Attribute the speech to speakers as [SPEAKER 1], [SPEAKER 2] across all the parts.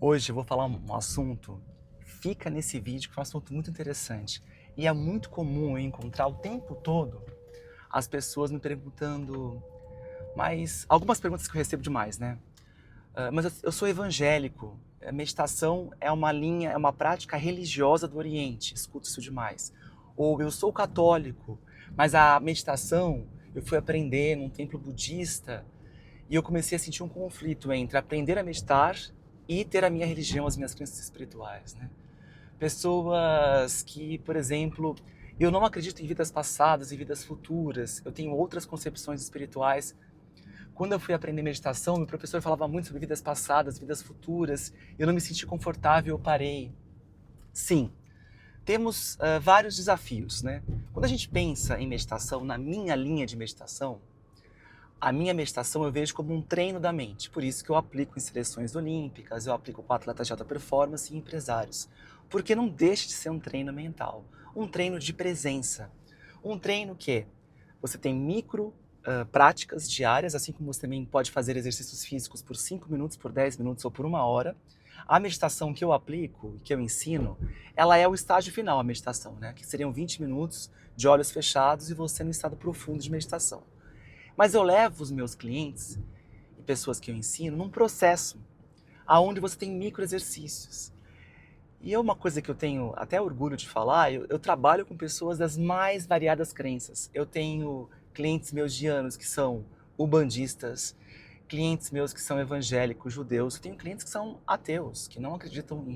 [SPEAKER 1] Hoje eu vou falar um assunto, fica nesse vídeo que é um assunto muito interessante. E é muito comum eu encontrar o tempo todo as pessoas me perguntando, mas algumas perguntas que eu recebo demais, né? Mas eu sou evangélico, a meditação é uma linha, é uma prática religiosa do Oriente, escuto isso demais. Ou eu sou católico, mas a meditação eu fui aprender num templo budista e eu comecei a sentir um conflito entre aprender a meditar e ter a minha religião, as minhas crenças espirituais, né? Pessoas que, por exemplo, eu não acredito em vidas passadas e vidas futuras, eu tenho outras concepções espirituais. Quando eu fui aprender meditação, meu professor falava muito sobre vidas passadas, vidas futuras, eu não me senti confortável, eu parei. Sim, temos vários desafios, né? Quando a gente pensa em meditação, na minha linha de meditação, a minha meditação eu vejo como um treino da mente. Por isso que eu aplico em seleções olímpicas, eu aplico com atletas de alta performance e empresários. Porque não deixa de ser um treino mental, um treino de presença. Um treino que você tem micro práticas diárias, assim como você também pode fazer exercícios físicos por 5 minutos, por 10 minutos ou por 1 hora. A meditação que eu aplico, que eu ensino, ela é o estágio final, a meditação, né? Que seriam 20 minutos de olhos fechados e você no estado profundo de meditação. Mas eu levo os meus clientes e pessoas que eu ensino num processo aonde você tem micro exercícios. E é uma coisa que eu tenho até orgulho de falar, eu trabalho com pessoas das mais variadas crenças. Eu tenho clientes meus de anos que são ubandistas, clientes meus que são evangélicos, judeus, eu tenho clientes que são ateus, que não acreditam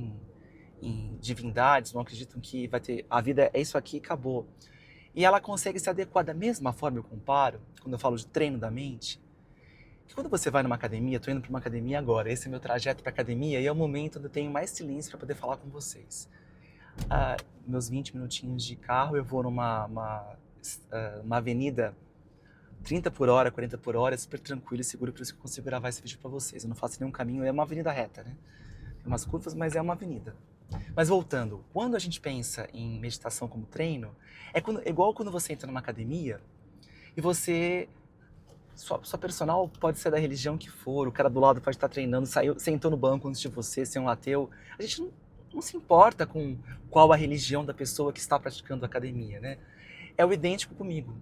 [SPEAKER 1] em divindades, não acreditam que vai ter a vida é isso aqui e acabou. E ela consegue se adequar da mesma forma, eu comparo, quando eu falo de treino da mente, que quando você vai numa academia, eu tô indo para uma academia agora, esse é meu trajeto para academia e é o momento onde eu tenho mais silêncio para poder falar com vocês. Meus 20 minutinhos de carro, eu vou uma avenida 30 por hora, 40 por hora, é super tranquilo e seguro, por isso que eu consigo gravar esse vídeo para vocês. Eu não faço nenhum caminho, é uma avenida reta, né? Tem umas curvas, mas é uma avenida. Mas voltando, quando a gente pensa em meditação como treino, é igual quando você entra numa academia e você sua personal pode ser da religião que for, o cara do lado pode estar treinando, saiu, sentou no banco antes de você, ser um ateu. A gente não se importa com qual a religião da pessoa que está praticando a academia, né? É o idêntico comigo.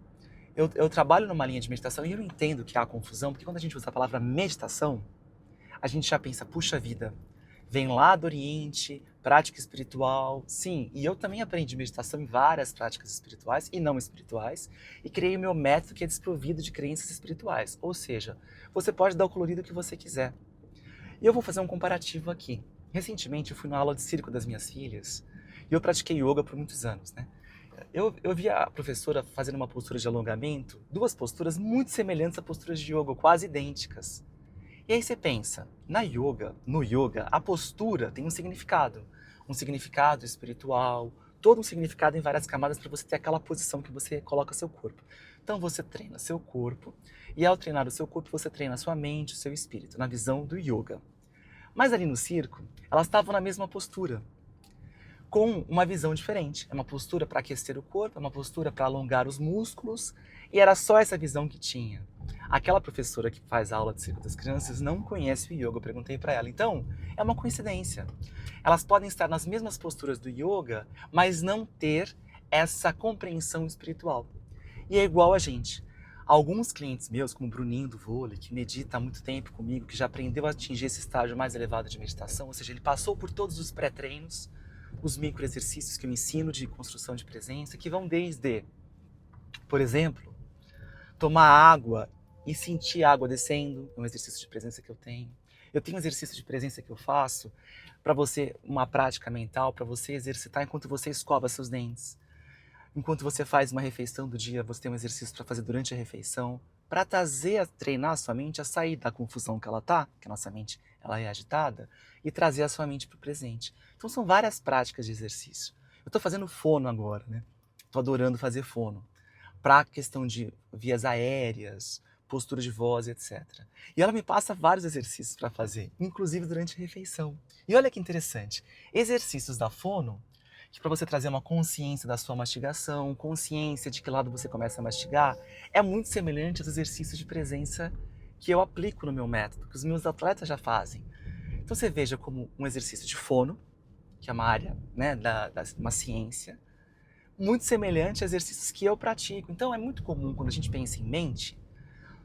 [SPEAKER 1] Eu trabalho numa linha de meditação e eu entendo que há confusão, porque quando a gente usa a palavra meditação, a gente já pensa, puxa vida, vem lá do Oriente, prática espiritual. Sim, e eu também aprendi meditação em várias práticas espirituais e não espirituais, e criei o meu método que é desprovido de crenças espirituais. Ou seja, você pode dar o colorido que você quiser. E eu vou fazer um comparativo aqui. Recentemente eu fui numa aula de circo das minhas filhas e eu pratiquei yoga por muitos anos, né? Eu vi a professora fazendo uma postura de alongamento, duas posturas muito semelhantes a posturas de yoga, quase idênticas. E aí você pensa, no yoga, a postura tem um significado espiritual, todo um significado em várias camadas para você ter aquela posição que você coloca seu corpo. Então você treina seu corpo, e ao treinar o seu corpo, você treina a sua mente, o seu espírito, na visão do yoga. Mas ali no circo, elas estavam na mesma postura, com uma visão diferente. É uma postura para aquecer o corpo, é uma postura para alongar os músculos, e era só essa visão que tinha. Aquela professora que faz a aula de circo das crianças não conhece o yoga, eu perguntei para ela. Então, é uma coincidência. Elas podem estar nas mesmas posturas do yoga, mas não ter essa compreensão espiritual. E é igual a gente. Alguns clientes meus, como o Bruninho do vôlei, que medita há muito tempo comigo, que já aprendeu a atingir esse estágio mais elevado de meditação, ou seja, ele passou por todos os pré-treinos, os microexercícios que eu ensino de construção de presença, que vão desde, por exemplo, tomar água e sentir a água descendo, é um exercício de presença que eu tenho. Eu tenho um exercício de presença que eu faço para você, uma prática mental, para você exercitar enquanto você escova seus dentes. Enquanto você faz uma refeição do dia, você tem um exercício para fazer durante a refeição, para treinar a sua mente a sair da confusão que ela tá, que a nossa mente ela é agitada, e trazer a sua mente para o presente. Então são várias práticas de exercício. Eu estou fazendo fono agora, né? Estou adorando fazer fono, para a questão de vias aéreas, postura de voz, etc. E ela me passa vários exercícios para fazer, inclusive durante a refeição. E olha que interessante, exercícios da fono que para você trazer uma consciência da sua mastigação, consciência de que lado você começa a mastigar, é muito semelhante aos exercícios de presença que eu aplico no meu método, que os meus atletas já fazem. Então você veja como um exercício de fono, que é uma área, né, uma ciência, muito semelhante a exercícios que eu pratico. Então é muito comum quando a gente pensa em mente,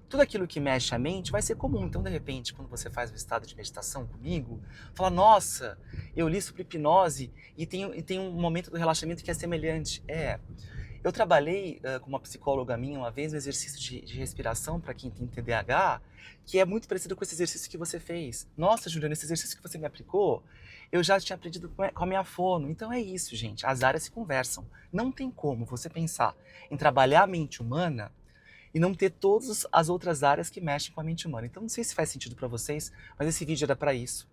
[SPEAKER 1] tudo aquilo que mexe a mente vai ser comum. Então, de repente, quando você faz um estado de meditação comigo, fala, nossa, eu li sobre hipnose e tem um momento do relaxamento que é semelhante. Eu trabalhei com uma psicóloga minha uma vez um exercício de respiração para quem tem TDAH, que é muito parecido com esse exercício que você fez. Nossa, Juliana, esse exercício que você me aplicou, eu já tinha aprendido com a minha fono. Então é isso, gente, as áreas se conversam. Não tem como você pensar em trabalhar a mente humana e não ter todas as outras áreas que mexem com a mente humana. Então não sei se faz sentido para vocês, mas esse vídeo era para isso.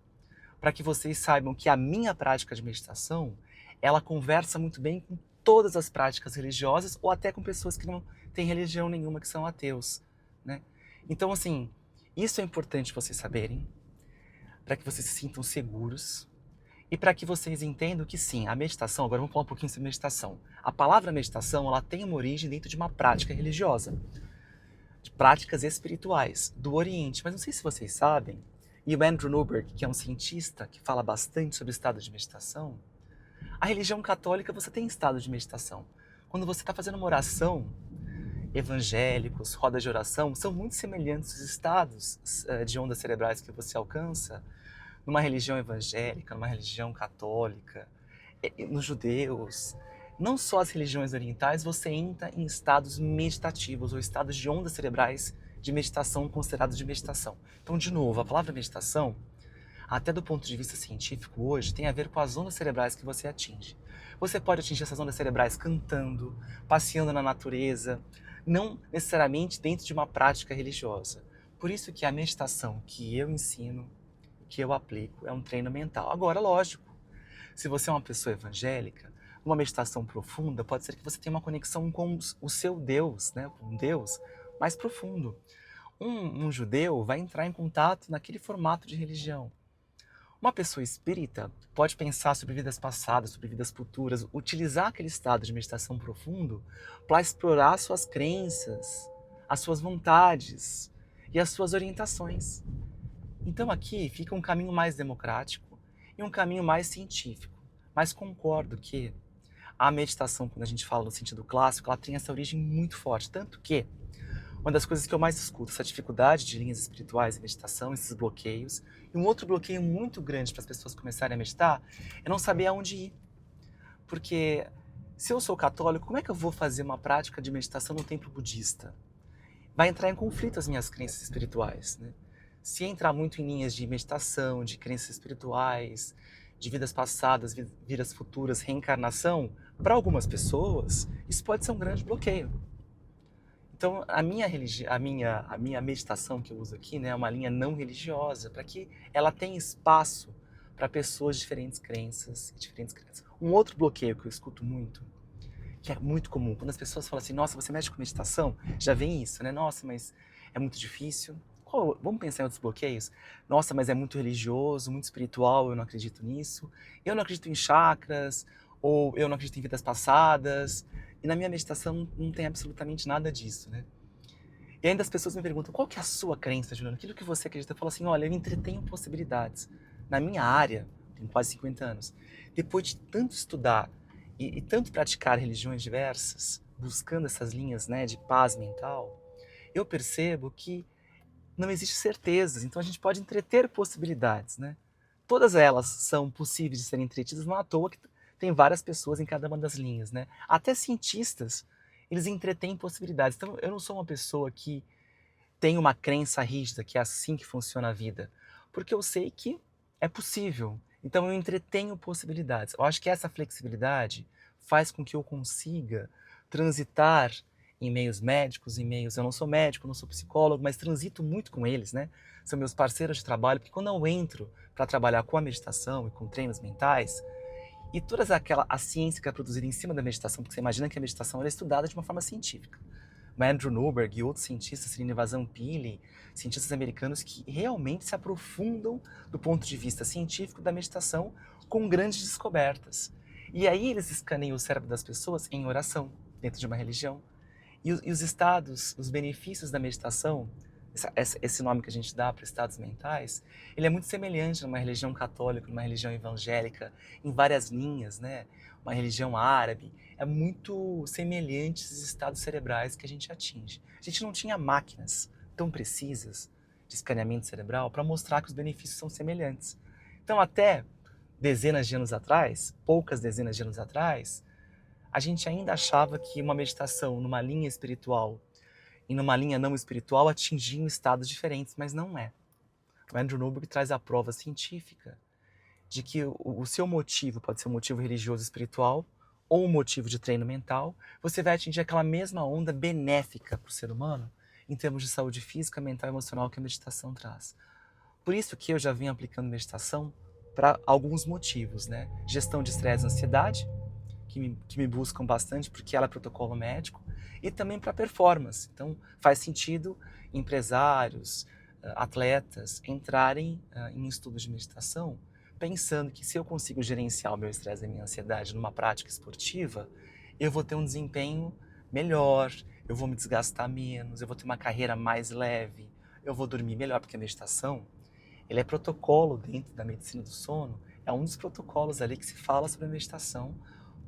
[SPEAKER 1] Para que vocês saibam que a minha prática de meditação, ela conversa muito bem com todas as práticas religiosas ou até com pessoas que não têm religião nenhuma, que são ateus, né? Então, assim, isso é importante vocês saberem, para que vocês se sintam seguros e para que vocês entendam que sim, a meditação, agora vamos falar um pouquinho sobre meditação. A palavra meditação, ela tem uma origem dentro de uma prática religiosa, de práticas espirituais do Oriente. Mas não sei se vocês sabem, e o Andrew Newberg, que é um cientista que fala bastante sobre o estado de meditação, a religião católica você tem estado de meditação. Quando você está fazendo uma oração, evangélicos, rodas de oração, são muito semelhantes os estados de ondas cerebrais que você alcança numa religião evangélica, numa religião católica, nos judeus. Não só as religiões orientais, você entra em estados meditativos ou estados de ondas cerebrais de meditação considerados de meditação. Então, de novo, a palavra meditação, até do ponto de vista científico hoje, tem a ver com as ondas cerebrais que você atinge. Você pode atingir essas ondas cerebrais cantando, passeando na natureza, não necessariamente dentro de uma prática religiosa. Por isso que a meditação que eu ensino, que eu aplico, é um treino mental. Agora, lógico, se você é uma pessoa evangélica, uma meditação profunda, pode ser que você tenha uma conexão com o seu Deus, né? Com Deus mais profundo. Um judeu vai entrar em contato naquele formato de religião. Uma pessoa espírita pode pensar sobre vidas passadas, sobre vidas futuras, utilizar aquele estado de meditação profundo para explorar suas crenças, as suas vontades e as suas orientações. Então aqui fica um caminho mais democrático e um caminho mais científico. Mas concordo que a meditação, quando a gente fala no sentido clássico, ela tem essa origem muito forte. Tanto que uma das coisas que eu mais escuto, essa dificuldade de linhas espirituais e meditação, esses bloqueios. E um outro bloqueio muito grande para as pessoas começarem a meditar é não saber aonde ir. Porque se eu sou católico, como é que eu vou fazer uma prática de meditação no templo budista? Vai entrar em conflito as minhas crenças espirituais, né? Se entrar muito em linhas de meditação, de crenças espirituais, de vidas passadas, vidas futuras, reencarnação, para algumas pessoas, isso pode ser um grande bloqueio. Então, a minha meditação que eu uso aqui, né, é uma linha não religiosa, para que ela tenha espaço para pessoas de diferentes crenças e diferentes crenças. Um outro bloqueio que eu escuto muito, que é muito comum, quando as pessoas falam assim, nossa, você mexe com meditação? Já vem isso, né? Nossa, mas é muito difícil. Vamos pensar em outros bloqueios? Nossa, mas é muito religioso, muito espiritual, eu não acredito nisso. Eu não acredito em chakras, ou eu não acredito em vidas passadas. E na minha meditação não tem absolutamente nada disso, né? E ainda as pessoas me perguntam, qual que é a sua crença, Juliano? Aquilo que você acredita? Eu falo assim, olha, eu entretenho possibilidades. Na minha área, tenho quase 50 anos, depois de tanto estudar e tanto praticar religiões diversas, buscando essas linhas, né, de paz mental, eu percebo que não existe certezas, então a gente pode entreter possibilidades, né? Todas elas são possíveis de serem entretidas, não à toa que tem várias pessoas em cada uma das linhas, né? Até cientistas, eles entretêm possibilidades. Então, eu não sou uma pessoa que tem uma crença rígida, que é assim que funciona a vida, porque eu sei que é possível. Então, eu entretenho possibilidades. Eu acho que essa flexibilidade faz com que eu consiga transitar em meios médicos, eu não sou médico, não sou psicólogo, mas transito muito com eles, né? São meus parceiros de trabalho, porque quando eu entro para trabalhar com a meditação e com treinos mentais, e toda a ciência que é produzida em cima da meditação, porque você imagina que a meditação é estudada de uma forma científica. O Andrew Newberg e outros cientistas, Srinivas Pillai, cientistas americanos que realmente se aprofundam do ponto de vista científico da meditação com grandes descobertas. E aí eles escaneiam o cérebro das pessoas em oração, dentro de uma religião. E os estados, os benefícios da meditação, esse nome que a gente dá para estados mentais, ele é muito semelhante numa religião católica, numa religião evangélica, em várias linhas, né? Uma religião árabe. É muito semelhante esses estados cerebrais que a gente atinge. A gente não tinha máquinas tão precisas de escaneamento cerebral para mostrar que os benefícios são semelhantes. Então, até dezenas de anos atrás, poucas dezenas de anos atrás, a gente ainda achava que uma meditação numa linha espiritual e numa linha não espiritual atingiam estados diferentes, mas não é. O Andrew Newberg traz a prova científica de que o seu motivo pode ser um motivo religioso espiritual ou um motivo de treino mental, você vai atingir aquela mesma onda benéfica para o ser humano em termos de saúde física, mental e emocional que a meditação traz. Por isso que eu já venho aplicando meditação para alguns motivos, né? Gestão de estresse e ansiedade, que me buscam bastante porque ela é protocolo médico, e também para performance. Então faz sentido empresários, atletas entrarem em estudos de meditação pensando que se eu consigo gerenciar o meu estresse e a minha ansiedade numa prática esportiva, eu vou ter um desempenho melhor, eu vou me desgastar menos, eu vou ter uma carreira mais leve, eu vou dormir melhor, porque a meditação, ele é protocolo dentro da medicina do sono, é um dos protocolos ali que se fala sobre a meditação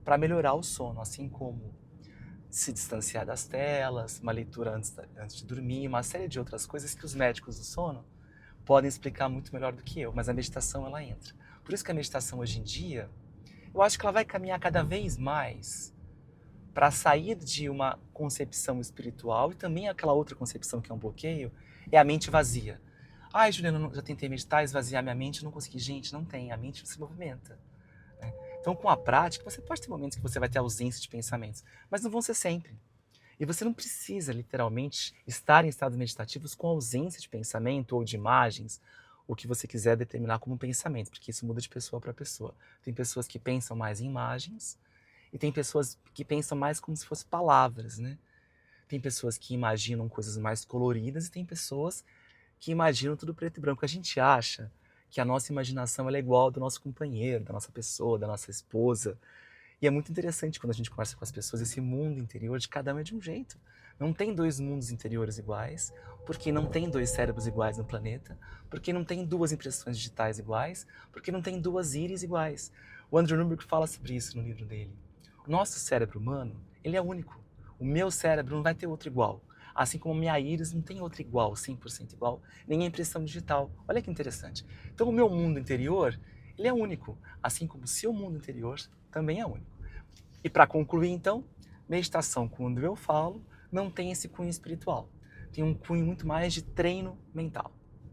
[SPEAKER 1] para melhorar o sono, assim como se distanciar das telas, uma leitura antes de dormir, uma série de outras coisas que os médicos do sono podem explicar muito melhor do que eu, mas a meditação ela entra. Por isso que a meditação hoje em dia, eu acho que ela vai caminhar cada vez mais para sair de uma concepção espiritual e também aquela outra concepção que é um bloqueio, é a mente vazia. Ai, Juliana, já tentei meditar, esvaziar minha mente, não consegui. Gente, não tem, a mente se movimenta. Né? Então, com a prática, você pode ter momentos que você vai ter ausência de pensamentos, mas não vão ser sempre. E você não precisa, literalmente, estar em estados meditativos com ausência de pensamento ou de imagens, o que você quiser determinar como pensamento, porque isso muda de pessoa para pessoa. Tem pessoas que pensam mais em imagens e tem pessoas que pensam mais como se fossem palavras, né? Tem pessoas que imaginam coisas mais coloridas e tem pessoas que imaginam tudo preto e branco. A gente acha que a nossa imaginação ela é igual ao do nosso companheiro, da nossa pessoa, da nossa esposa. E é muito interessante quando a gente conversa com as pessoas, esse mundo interior de cada um é de um jeito. Não tem dois mundos interiores iguais, porque não tem dois cérebros iguais no planeta, porque não tem duas impressões digitais iguais, porque não tem duas íris iguais. O Andrew Newberg fala sobre isso no livro dele. O nosso cérebro humano, ele é único. O meu cérebro não vai ter outro igual. Assim como a minha íris não tem outro igual, 100% igual, nem a impressão digital. Olha que interessante. Então o meu mundo interior, ele é único, assim como o seu mundo interior também é único. E para concluir então, meditação, quando eu falo, não tem esse cunho espiritual. Tem um cunho muito mais de treino mental.